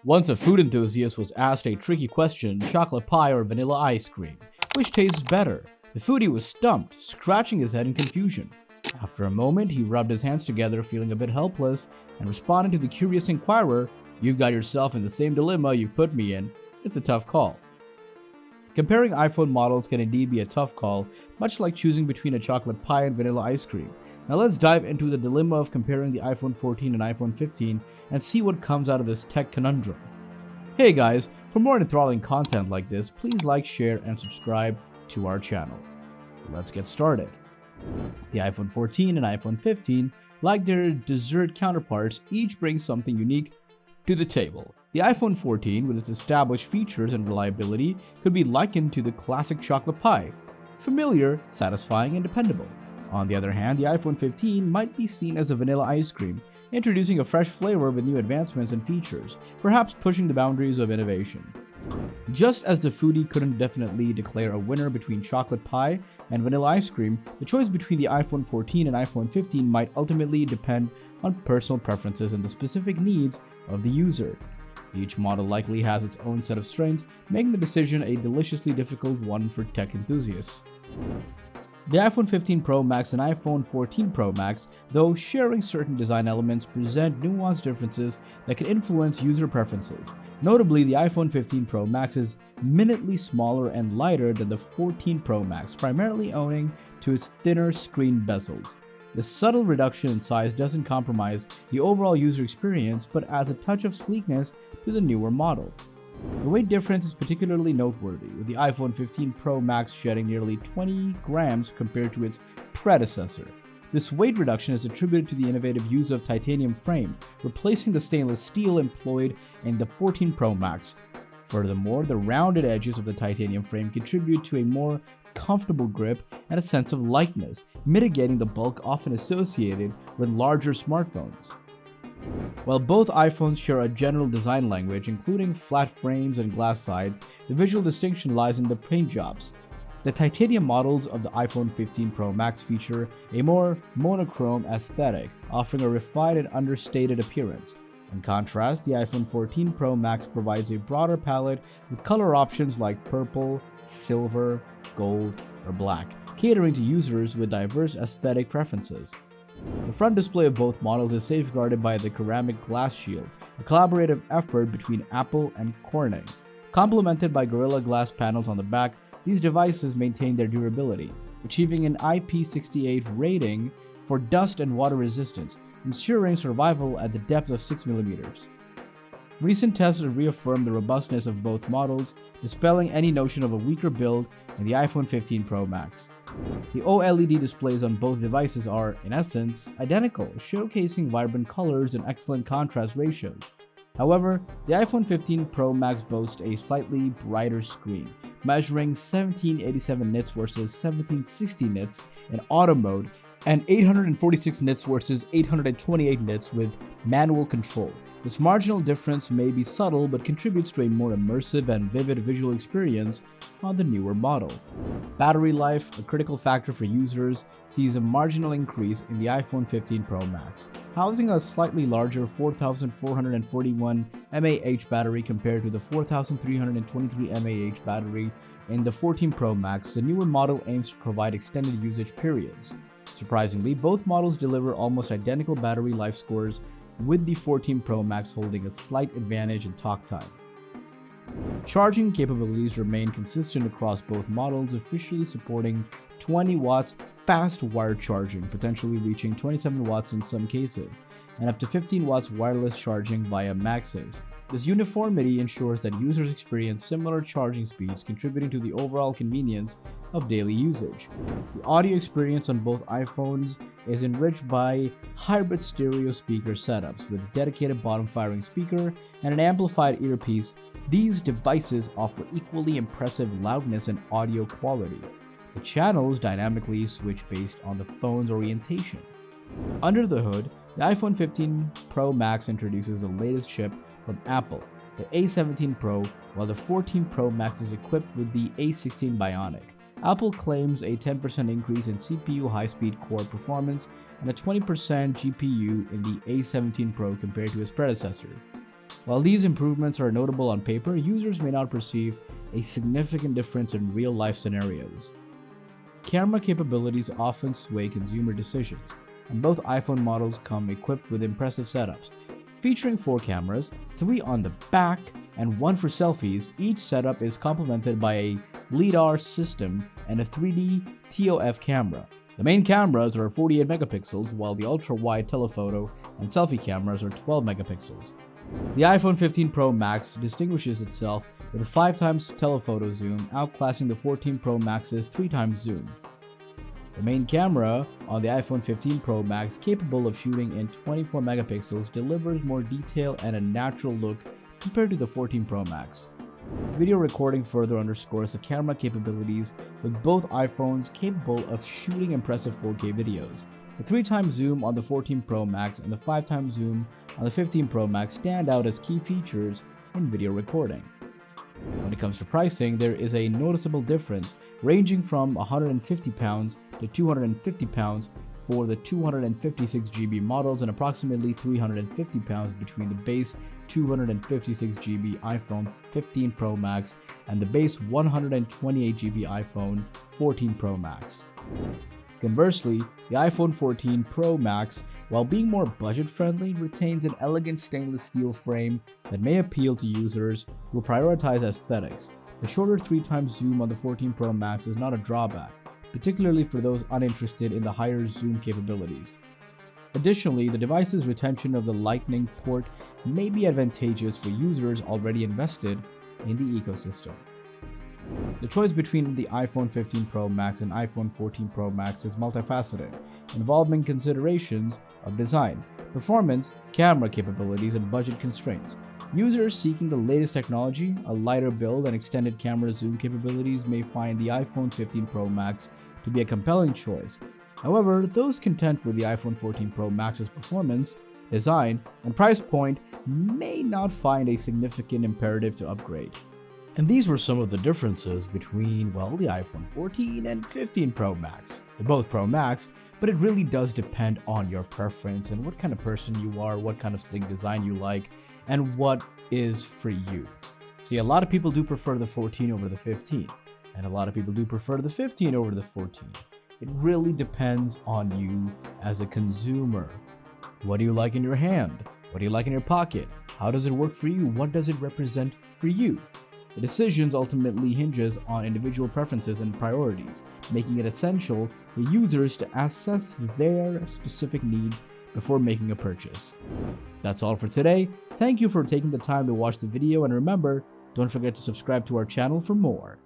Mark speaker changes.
Speaker 1: Once a food enthusiast was asked a tricky question, chocolate pie or vanilla ice cream, which tastes better? The foodie was stumped, scratching his head in confusion. After a moment, he rubbed his hands together, feeling a bit helpless, and responded to the curious inquirer, "You've got yourself in the same dilemma you've put me in. It's a tough call." Comparing iPhone models can indeed be a tough call, much like choosing between a chocolate pie and vanilla ice cream. Now let's dive into the dilemma of comparing the iPhone 14 and iPhone 15 and see what comes out of this tech conundrum. Hey guys, for more enthralling content like this, please like, share, and subscribe to our channel. Let's get started. The iPhone 14 and iPhone 15, like their dessert counterparts, each bring something unique to the table. The iPhone 14, with its established features and reliability, could be likened to the classic chocolate pie: familiar, satisfying, and dependable. On the other hand, the iPhone 15 might be seen as a vanilla ice cream, introducing a fresh flavor with new advancements and features, perhaps pushing the boundaries of innovation. Just as the foodie couldn't definitely declare a winner between chocolate pie and vanilla ice cream, the choice between the iPhone 14 and iPhone 15 might ultimately depend on personal preferences and the specific needs of the user. Each model likely has its own set of strengths, making the decision a deliciously difficult one for tech enthusiasts. The iPhone 15 Pro Max and iPhone 14 Pro Max, though sharing certain design elements, present nuanced differences that can influence user preferences. Notably, the iPhone 15 Pro Max is minutely smaller and lighter than the 14 Pro Max, primarily owing to its thinner screen bezels. The subtle reduction in size doesn't compromise the overall user experience, but adds a touch of sleekness to the newer model. The weight difference is particularly noteworthy, with the iPhone 15 Pro Max shedding nearly 20 grams compared to its predecessor. This weight reduction is attributed to the innovative use of titanium frame, replacing the stainless steel employed in the 14 Pro Max. Furthermore, the rounded edges of the titanium frame contribute to a more comfortable grip and a sense of lightness, mitigating the bulk often associated with larger smartphones. While both iPhones share a general design language, including flat frames and glass sides, the visual distinction lies in the paint jobs. The titanium models of the iPhone 15 Pro Max feature a more monochrome aesthetic, offering a refined and understated appearance. In contrast, the iPhone 14 Pro Max provides a broader palette with color options like purple, silver, gold, or black, catering to users with diverse aesthetic preferences. The front display of both models is safeguarded by the ceramic glass shield, a collaborative effort between Apple and Corning. Complemented by Gorilla Glass panels on the back, these devices maintain their durability, achieving an IP68 rating for dust and water resistance, ensuring survival at the depth of 6 mm. Recent tests have reaffirmed the robustness of both models, dispelling any notion of a weaker build in the iPhone 15 Pro Max. The OLED displays on both devices are, in essence, identical, showcasing vibrant colors and excellent contrast ratios. However, the iPhone 15 Pro Max boasts a slightly brighter screen, measuring 1787 nits versus 1760 nits in auto mode and 846 nits versus 828 nits with manual control. This marginal difference may be subtle but contributes to a more immersive and vivid visual experience on the newer model. Battery life, a critical factor for users, sees a marginal increase in the iPhone 15 Pro Max. Housing a slightly larger 4,441 mAh battery compared to the 4,323 mAh battery in the 14 Pro Max, the newer model aims to provide extended usage periods. Surprisingly, both models deliver almost identical battery life scores, with the 14 Pro Max holding a slight advantage in talk time. Charging capabilities remain consistent across both models, officially supporting 20 watts fast wired charging, potentially reaching 27 watts in some cases, and up to 15 watts wireless charging via MagSafe. This uniformity ensures that users experience similar charging speeds, contributing to the overall convenience of daily usage. The audio experience on both iPhones is enriched by hybrid stereo speaker setups with a dedicated bottom-firing speaker and an amplified earpiece. These devices offer equally impressive loudness and audio quality. The channels dynamically switch based on the phone's orientation. Under the hood, the iPhone 15 Pro Max introduces the latest chip from Apple, the A17 Pro, while the 14 Pro Max is equipped with the A16 Bionic. Apple claims a 10% increase in CPU high-speed core performance and a 20% GPU in the A17 Pro compared to its predecessor. While these improvements are notable on paper, users may not perceive a significant difference in real-life scenarios. Camera capabilities often sway consumer decisions, and both iPhone models come equipped with impressive setups. Featuring 4 cameras, 3 on the back and 1 for selfies, each setup is complemented by a LiDAR system and a 3D TOF camera. The main cameras are 48 megapixels, while the ultra-wide telephoto and selfie cameras are 12 megapixels. The iPhone 15 Pro Max distinguishes itself with a 5x telephoto zoom, outclassing the 14 Pro Max's 3x zoom. The main camera on the iPhone 15 Pro Max, capable of shooting in 24 megapixels, delivers more detail and a natural look compared to the 14 Pro Max. Video recording further underscores the camera capabilities, with both iPhones capable of shooting impressive 4K videos. The 3x zoom on the 14 Pro Max and the 5x zoom on the 15 Pro Max stand out as key features in video recording. When it comes to pricing, there is a noticeable difference, ranging from £150 to £250 for the 256GB models and approximately £350 between the base 256GB iPhone 15 Pro Max and the base 128GB iPhone 14 Pro Max. Conversely, the iPhone 14 Pro Max, while being more budget-friendly, retains an elegant stainless steel frame that may appeal to users who prioritize aesthetics. The shorter 3x zoom on the 14 Pro Max is not a drawback, particularly for those uninterested in the higher zoom capabilities. Additionally, the device's retention of the Lightning port may be advantageous for users already invested in the ecosystem. The choice between the iPhone 15 Pro Max and iPhone 14 Pro Max is multifaceted, involving considerations of design, performance, camera capabilities, and budget constraints. Users seeking the latest technology, a lighter build, and extended camera zoom capabilities may find the iPhone 15 Pro Max to be a compelling choice. However, those content with the iPhone 14 Pro Max's performance, design, and price point may not find a significant imperative to upgrade. And these were some of the differences between, well, the iPhone 14 and 15 Pro Max. They're both Pro Max, but it really does depend on your preference and what kind of person you are, what kind of sleek design you like, and what is for you. See, a lot of people do prefer the 14 over the 15, and a lot of people do prefer the 15 over the 14. It really depends on you as a consumer. What do you like in your hand? What do you like in your pocket? How does it work for you? What does it represent for you? The decisions ultimately hinges on individual preferences and priorities, making it essential for users to assess their specific needs before making a purchase. That's all for today. Thank you for taking the time to watch the video, and remember, don't forget to subscribe to our channel for more.